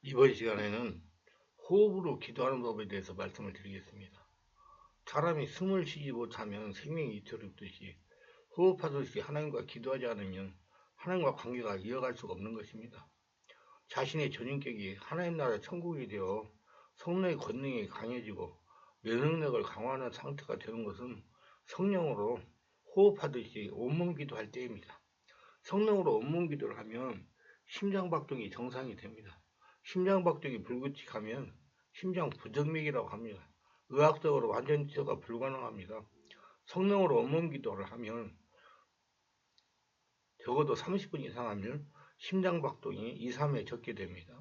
이번 시간에는 호흡으로 기도하는 법에 대해서 말씀을 드리겠습니다. 사람이 숨을 쉬지 못하면 생명이 위태롭듯이 호흡하듯이 하나님과 기도하지 않으면 하나님과 관계가 이어갈 수가 없는 것입니다. 자신의 전인격이 하나님 나라 천국이 되어 성령의 권능이 강해지고 면역력을 강화하는 상태가 되는 것은 성령으로 호흡하듯이 온몸 기도할 때입니다. 성령으로 온몸 기도를 하면 심장박동이 정상이 됩니다. 심장박동이 불규칙하면 심장 부정맥이라고 합니다. 의학적으로 완전 치료가 불가능합니다. 성령으로 온몸 기도를 하면 적어도 30분 이상 하면 심장박동이 2, 3회 적게 됩니다.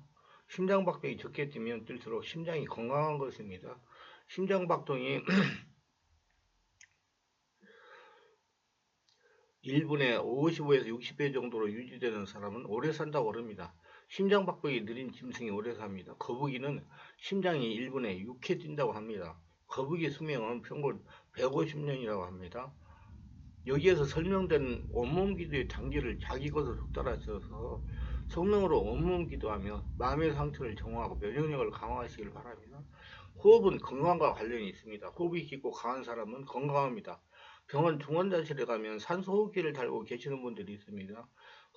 심장박동이 적게 뛰면 뛸수록 심장이 건강한 것입니다. 심장박동이 1분에 55에서 60회 정도로 유지되는 사람은 오래 산다고 합니다. 심장박동이 느린 짐승이 오래 삽니다. 거북이는 심장이 1분에 6회 뛴다고 합니다. 거북이 수명은 평균 150년이라고 합니다. 여기에서 설명된 온몸 기도의 단계를 자기 것으로 따라서서 성령으로 온몸 기도하며 마음의 상태를 정화하고 면역력을 강화하시길 바랍니다. 호흡은 건강과 관련이 있습니다. 호흡이 깊고 강한 사람은 건강합니다. 병원 중환자실에 가면 산소호흡기를 달고 계시는 분들이 있습니다.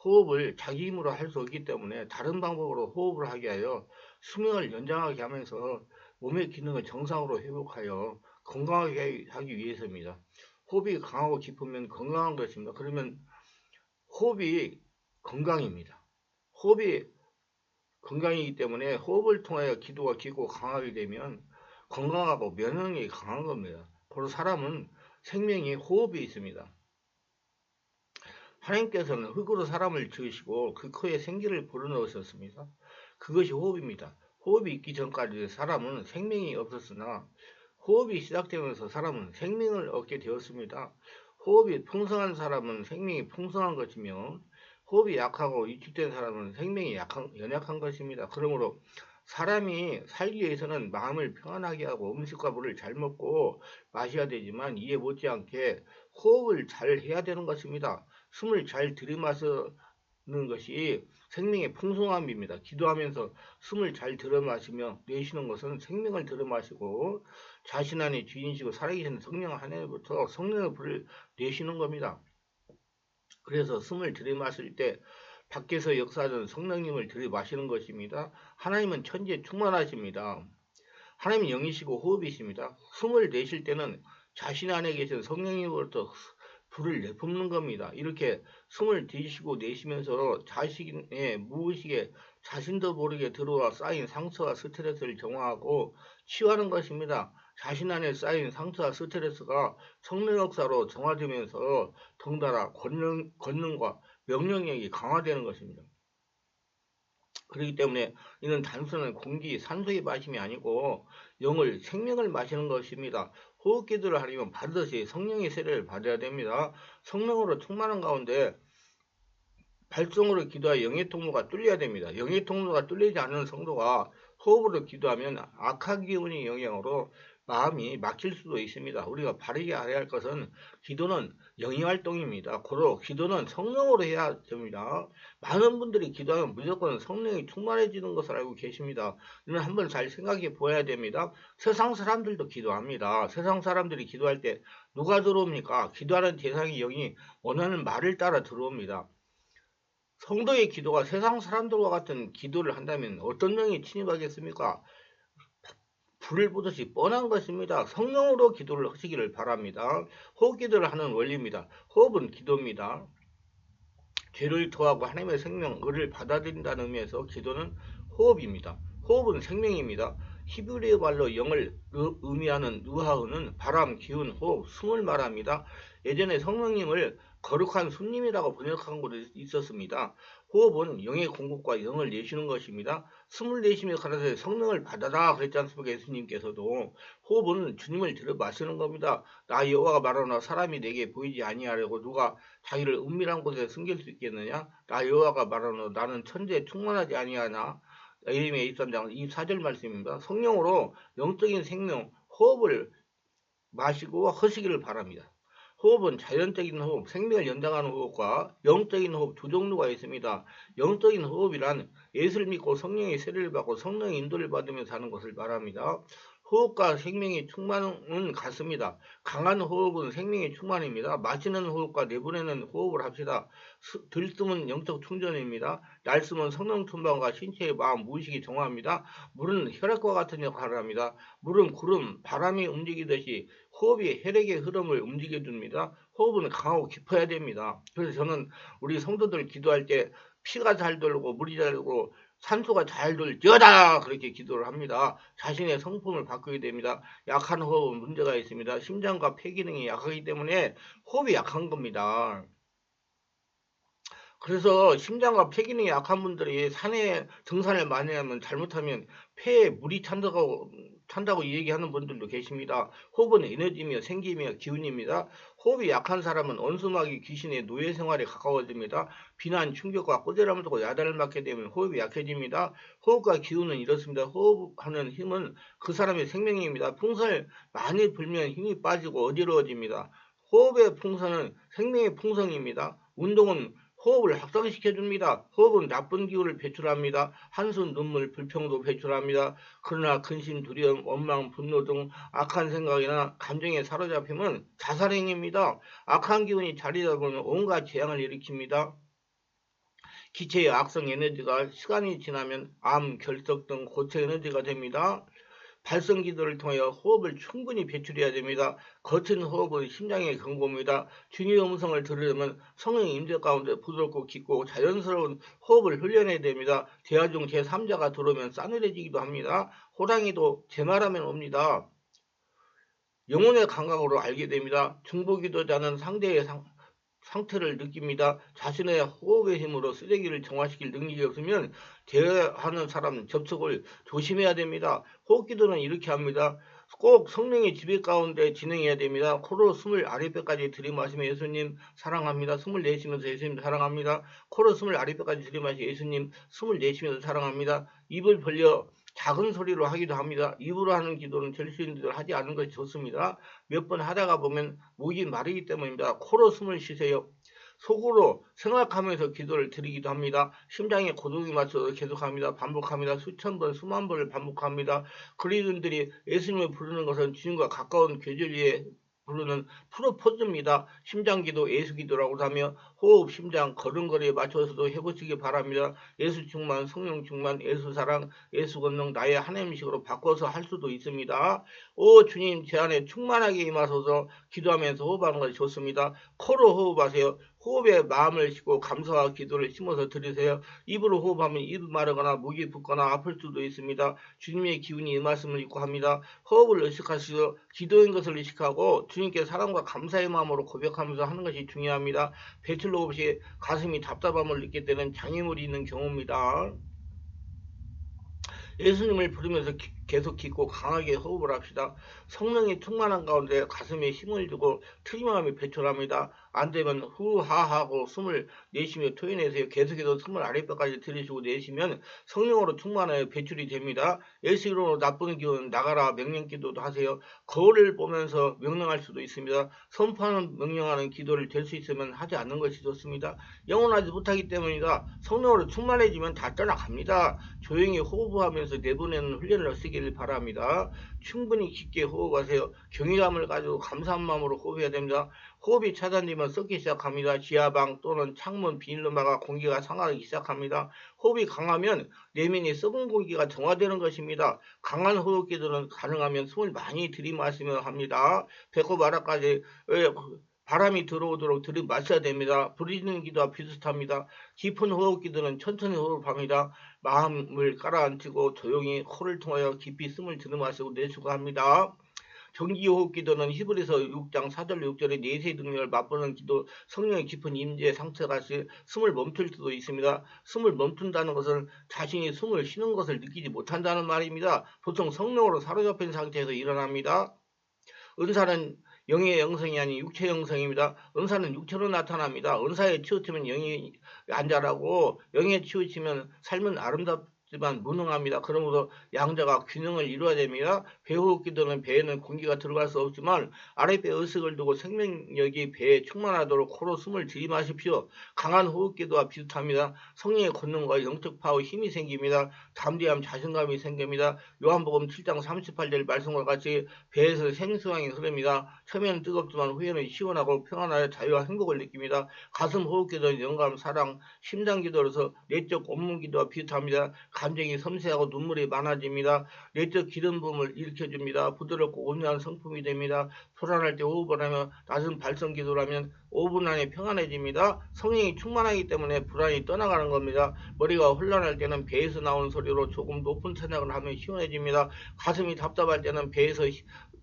호흡을 자기 힘으로 할 수 없기 때문에 다른 방법으로 호흡을 하게 하여 수명을 연장하게 하면서 몸의 기능을 정상으로 회복하여 건강하게 하기 위해서입니다. 호흡이 강하고 깊으면 건강한 것입니다. 그러면 호흡이 건강입니다. 호흡이 건강이기 때문에 호흡을 통하여 기도가 깊고 강하게 되면 건강하고 면역력이 강한 겁니다. 바로 사람은 생명이 호흡이 있습니다. 하나님께서는 흙으로 사람을 지으시고 그 코에 생기를 불어넣으셨습니다. 그것이 호흡입니다. 호흡이 있기 전까지 사람은 생명이 없었으나 호흡이 시작되면서 사람은 생명을 얻게 되었습니다. 호흡이 풍성한 사람은 생명이 풍성한 것이며 호흡이 약하고 위축된 사람은 생명이 연약한 것입니다. 그러므로 사람이 살기 위해서는 마음을 평안하게 하고 음식과 물을 잘 먹고 마셔야 되지만 이에 못지않게 호흡을 잘 해야 되는 것입니다. 숨을 잘 들이마시는 것이 생명의 풍성함입니다. 기도하면서 숨을 잘 들이마시며 내쉬는 것은 생명을 들이마시고 자신 안에 주인이시고 살아계신 성령 하나님부터 성령의 불을 내쉬는 겁니다. 그래서 숨을 들이마실 때 밖에서 역사하는 성령님을 들이마시는 것입니다. 하나님은 천지에 충만하십니다. 하나님은 영이시고 호흡이십니다. 숨을 내쉴 때는 자신 안에 계신 성령님으로부터 불을 내뿜는 겁니다. 이렇게 숨을 들이쉬고 내쉬면서 자신의 무의식에 자신도 모르게 들어와 쌓인 상처와 스트레스를 정화하고 치유하는 것입니다. 자신 안에 쌓인 상처와 스트레스가 성령 역사로 정화되면서 덩달아 권능과 명령력이 강화되는 것입니다. 그렇기 때문에 이는 단순한 공기, 산소의 마심이 아니고 영을, 생명을 마시는 것입니다. 호흡 기도를 하려면 반드시 성령의 세례를 받아야 됩니다. 성령으로 충만한 가운데 발성으로 기도하여 영의 통로가 뚫려야 됩니다. 영의 통로가 뚫리지 않는 성도가 호흡으로 기도하면 악한 기운의 영향으로 마음이 막힐 수도 있습니다. 우리가 바르게 알아야 할 것은 기도는 영의 활동입니다. 고로 기도는 성령으로 해야 됩니다. 많은 분들이 기도하면 무조건 성령이 충만해지는 것을 알고 계십니다. 이는 한번 잘 생각해 보아야 됩니다. 세상 사람들도 기도합니다. 세상 사람들이 기도할 때 누가 들어옵니까? 기도하는 대상의 영이 원하는 말을 따라 들어옵니다. 성도의 기도가 세상 사람들과 같은 기도를 한다면 어떤 영이 침입하겠습니까? 불을 보듯이 뻔한 것입니다. 성령으로 기도를 하시기를 바랍니다. 호흡 기도를 하는 원리입니다. 호흡은 기도입니다. 죄를 토하고 하나님의 생명, 의를 받아들인다는 의미에서 기도는 호흡입니다. 호흡은 생명입니다. 히브리어 말로 영을 의미하는 누하우는 바람, 기운, 호흡, 숨을 말합니다. 예전에 성령님을 거룩한 숨님이라고 번역한 곳이 있었습니다. 호흡은 영의 공급과 영을 내쉬는 것입니다. 숨을 내쉬며 가라사대 성령을 받아라 그랬지 않습니까? 예수님께서도. 호흡은 주님을 들여 마시는 겁니다. 나 여호와가 말하노라 사람이 내게 보이지 아니하려고 누가 자기를 은밀한 곳에 숨길 수 있겠느냐? 나 여호와가 말하노라 나는 천지에 충만하지 아니하나? 예레미야 23장 24절 말씀입니다. 성령으로 영적인 생명, 호흡을 마시고 하시기를 바랍니다. 호흡은 자연적인 호흡, 생명을 연장하는 호흡과 영적인 호흡 두 종류가 있습니다. 영적인 호흡이란 예수를 믿고 성령의 세례를 받고 성령의 인도를 받으면서 하는 것을 말합니다. 호흡과 생명의 충만은 같습니다. 강한 호흡은 생명의 충만입니다. 마시는 호흡과 내보내는 호흡을 합시다. 들숨은 영적 충전입니다. 날숨은 성령 충만과 신체의 마음, 무의식이 정화합니다. 물은 혈액과 같은 역할을 합니다. 물은 구름, 바람이 움직이듯이 호흡이 혈액의 흐름을 움직여줍니다. 호흡은 강하고 깊어야 됩니다. 그래서 저는 우리 성도들 기도할 때 피가 잘 돌고 물이 잘 돌고 산소가 잘 돌려다 그렇게 기도를 합니다. 자신의 성품을 바꾸게 됩니다. 약한 호흡은 문제가 있습니다. 심장과 폐 기능이 약하기 때문에 호흡이 약한 겁니다. 그래서 심장과 폐 기능이 약한 분들이 산에 등산을 많이 하면 잘못하면 폐에 물이 찬다고 얘기하는 분들도 계십니다. 호흡은 에너지며 생기며 기운입니다. 호흡이 약한 사람은 원수마귀 귀신의 노예 생활에 가까워집니다. 비난, 충격과 꼬대람을 두고 야단을 맞게 되면 호흡이 약해집니다. 호흡과 기운은 이렇습니다. 호흡하는 힘은 그 사람의 생명입니다. 풍선을 많이 불면 힘이 빠지고 어지러워집니다. 호흡의 풍선은 생명의 풍성입니다. 운동은 호흡을 확장시켜줍니다. 호흡은 나쁜 기운을 배출합니다. 한숨, 눈물, 불평도 배출합니다. 그러나 근심, 두려움, 원망, 분노 등 악한 생각이나 감정에 사로잡히면 자살행위입니다. 악한 기운이 자리 잡으면 온갖 재앙을 일으킵니다. 기체의 악성 에너지가 시간이 지나면 암, 결석 등 고체 에너지가 됩니다. 발성 기도를 통하여 호흡을 충분히 배출해야 됩니다. 거친 호흡은 심장의 경고입니다. 중의 음성을 들으려면 성령의 임재 가운데 부드럽고 깊고 자연스러운 호흡을 훈련해야 됩니다. 대화 중 제3자가 들어오면 싸늘해지기도 합니다. 호랑이도 제 말하면 옵니다. 영혼의 감각으로 알게 됩니다. 중보기도자는 상대의 상태를 느낍니다. 자신의 호흡의 힘으로 쓰레기를 정화시킬 능력이 없으면 대화하는 사람 접촉을 조심해야 됩니다. 호흡기도는 이렇게 합니다. 꼭 성령의 지배 가운데 진행해야 됩니다. 코로 숨을 아랫배까지 들이마시며 예수님 사랑합니다. 숨을 내쉬면서 예수님 사랑합니다. 코로 숨을 아랫배까지 들이마시며 예수님 숨을 내쉬면서 사랑합니다. 입을 벌려 작은 소리로 하기도 합니다. 입으로 하는 기도는 될 수 있는 대로 하지 않는 것이 좋습니다. 몇 번 하다가 보면 목이 마르기 때문입니다. 코로 숨을 쉬세요. 속으로 생각하면서 기도를 드리기도 합니다. 심장에 고동이 맞춰서 계속합니다. 반복합니다. 수천 번, 수만 번을 반복합니다. 그리스도인들이 예수님을 부르는 것은 주님과 가까운 교제를 위해 부르는 프로포즈입니다. 심장기도 예수기도라고 하며 호흡, 심장, 걸음걸이에 맞춰서도 해보시기 바랍니다. 예수 충만, 성령 충만, 예수 사랑, 예수 권능, 나의 하나님식으로 바꿔서 할 수도 있습니다. 오 주님 제 안에 충만하게 임하소서 기도하면서 호흡하는 것이 좋습니다. 코로 호흡하세요. 호흡에 마음을 싣고 감사와 기도를 심어서 드리세요. 입으로 호흡하면 입이 마르거나 목이 붓거나 아플 수도 있습니다. 주님의 기운이 임하심을 입고 합니다. 호흡을 의식하시고 기도인 것을 의식하고 주님께 사랑과 감사의 마음으로 고백하면서 하는 것이 중요합니다. 배출로 없이 가슴이 답답함을 느낄 때는 장애물이 있는 경우입니다. 예수님을 부르면서 계속 깊고 강하게 호흡을 합시다. 성령이 충만한 가운데 가슴에 힘을 주고 틀림없이 배출합니다. 안되면 후하하고 숨을 내쉬며 토해내세요. 계속해서 숨을 아랫배까지 들이쉬고 내쉬면 성령으로 충만하여 배출이 됩니다. 예수 이름으로 나쁜 기운 나가라 명령기도도 하세요. 거울을 보면서 명령할 수도 있습니다. 선포하는 명령하는 기도를 될 수 있으면 하지 않는 것이 좋습니다. 영원하지 못하기 때문이다. 성령으로 충만해지면 다 떠나갑니다. 조용히 호흡하면서 내보내는 훈련을 쓰기를 바랍니다. 충분히 깊게 호흡하세요. 경외감을 가지고 감사한 마음으로 호흡해야 됩니다. 호흡이 차단되면 썩기 시작합니다. 지하방 또는 창문 비닐로 막아 공기가 상하기 시작합니다. 호흡이 강하면 내면이 썩은 공기가 정화되는 것입니다. 강한 호흡기도는 가능하면 숨을 많이 들이마시며 합니다. 배꼽 아래까지 바람이 들어오도록 들이마셔야 됩니다. 부르짖는 기도와 비슷합니다. 깊은 호흡기도는 천천히 호흡합니다. 마음을 깔아앉히고 조용히 코를 통하여 깊이 숨을 들이마시고 내쉬고 합니다. 정기호흡 기도는 히브리서 6장 4절 6절의 내세 능력을 맛보는 기도, 성령의 깊은 임재 상태가 숨을 멈출 수도 있습니다. 숨을 멈춘다는 것은 자신이 숨을 쉬는 것을 느끼지 못한다는 말입니다. 보통 성령으로 사로잡힌 상태에서 일어납니다. 은사는 영의 영성이 아닌 육체 영성입니다. 은사는 육체로 나타납니다. 은사에 치우치면 영이 안 자라고 영에 치우치면 삶은 하지만 무능합니다. 그러므로 양자가 균형을 이루어야 됩니다. 배호흡 기도는 배에는 공기가 들어갈 수 없지만 아랫배 의식을 두고 생명력이 배에 충만하도록 코로 숨을 들이마십시오. 강한 호흡 기도와 비슷합니다. 성령의 권능과 영적 파워 힘이 생깁니다. 담대함 자신감이 생깁니다. 요한복음 7장 38절 말씀과 같이 배에서 생수강이 흐릅니다. 처음에는 뜨겁지만 후에는 시원하고 평안하여 자유와 행복을 느낍니다. 가슴 호흡 기도는 영감, 사랑, 심장 기도로서 내적 온문 기도와 비슷합니다. 감정이 섬세하고 눈물이 많아집니다. 내적 기름 부음을 일으켜줍니다. 부드럽고 온유한 성품이 됩니다. 불안할 때 호흡을 하며 낮은 발성 기도를 하면 5분 안에 평안해집니다. 성령이 충만하기 때문에 불안이 떠나가는 겁니다. 머리가 혼란할 때는 배에서 나오는 소리로 조금 높은 찬양을 하면 시원해집니다. 가슴이 답답할 때는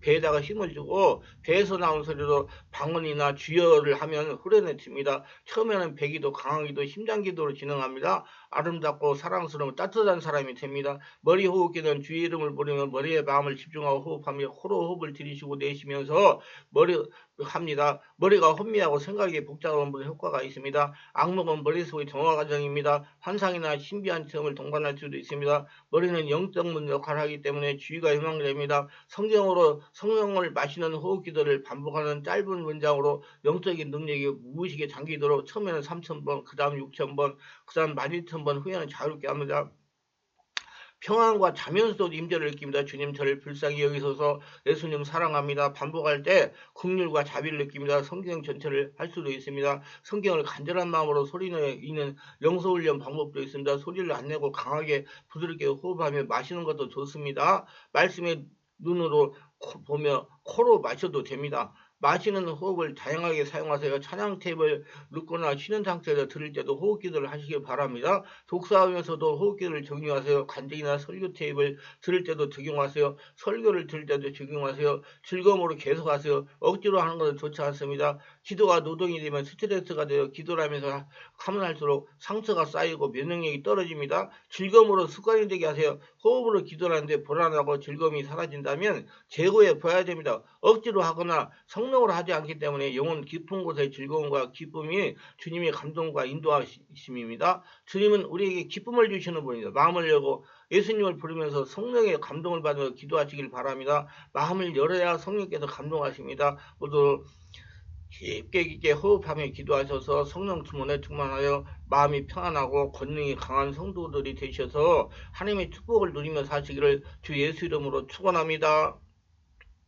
배에다가 힘을 주고 배에서 나온 소리로 방언이나 주여를 하면 후련해집니다. 처음에는 배기도, 강하기도, 심장기도로 진행합니다. 아름답고 사랑스러운 따뜻한 사람이 됩니다. 머리 호흡기는 주의 이름을 부르며 머리에 마음을 집중하고 호흡하며 코로 호흡을 들이쉬고 내쉬면서 합니다. 머리가 혼미하고 생각이 복잡한 분의 효과가 있습니다. 악몽은 머릿속의 정화 과정입니다. 환상이나 신비한 체험을 동반할 수도 있습니다. 머리는 영적 문 역할을 하기 때문에 주의가 희망됩니다. 성령을 마시는 호흡 기도를 반복하는 짧은 문장으로 영적인 능력이 무의식에 잠기도록 처음에는 3,000번, 그 다음 6,000번, 그 다음 12,000번 후에는 자유롭게 합니다. 평안과 자면서도 임재를 느낍니다. 주님 저를 불쌍히 여기소서. 예수님 사랑합니다. 반복할 때 긍휼과 자비를 느낍니다. 성경 전체를 할 수도 있습니다. 성경을 간절한 마음으로 소리내어 읽는 영서훈련 방법도 있습니다. 소리를 안 내고 강하게 부드럽게 호흡하며 마시는 것도 좋습니다. 말씀의 눈으로 보며 코로 마셔도 됩니다. 마시는 호흡을 다양하게 사용하세요. 찬양 탭을 넣거나 쉬는 상태에서 들을 때도 호흡 기도를 하시길 바랍니다. 독서하면서도 호흡 기도를 적용하세요. 간증이나 설교 탭을 들을 때도 적용하세요. 설교를 들을 때도 적용하세요. 즐거움으로 계속하세요. 억지로 하는 것은 좋지 않습니다. 기도가 노동이 되면 스트레스가 되어 기도를 하면서 하면 할수록 상처가 쌓이고 면역력이 떨어집니다. 즐거움으로 습관이 되게 하세요. 호흡으로 기도를 하는데 불안하고 즐거움이 사라진다면 재고해 봐야 됩니다. 억지로 하거나 성령으로 하지 않기 때문에 영혼 깊은 곳의 즐거움과 기쁨이 주님의 감동과 인도하심입니다. 주님은 우리에게 기쁨을 주시는 분입니다. 마음을 열고 예수님을 부르면서 성령의 감동을 받으며 기도하시길 바랍니다. 마음을 열어야 성령께서 감동하십니다. 모두 깊게 호흡하며 기도하셔서 성령 충만에 충만하여 마음이 평안하고 권능이 강한 성도들이 되셔서 하나님의 축복을 누리며 사시기를 주 예수 이름으로 축원합니다.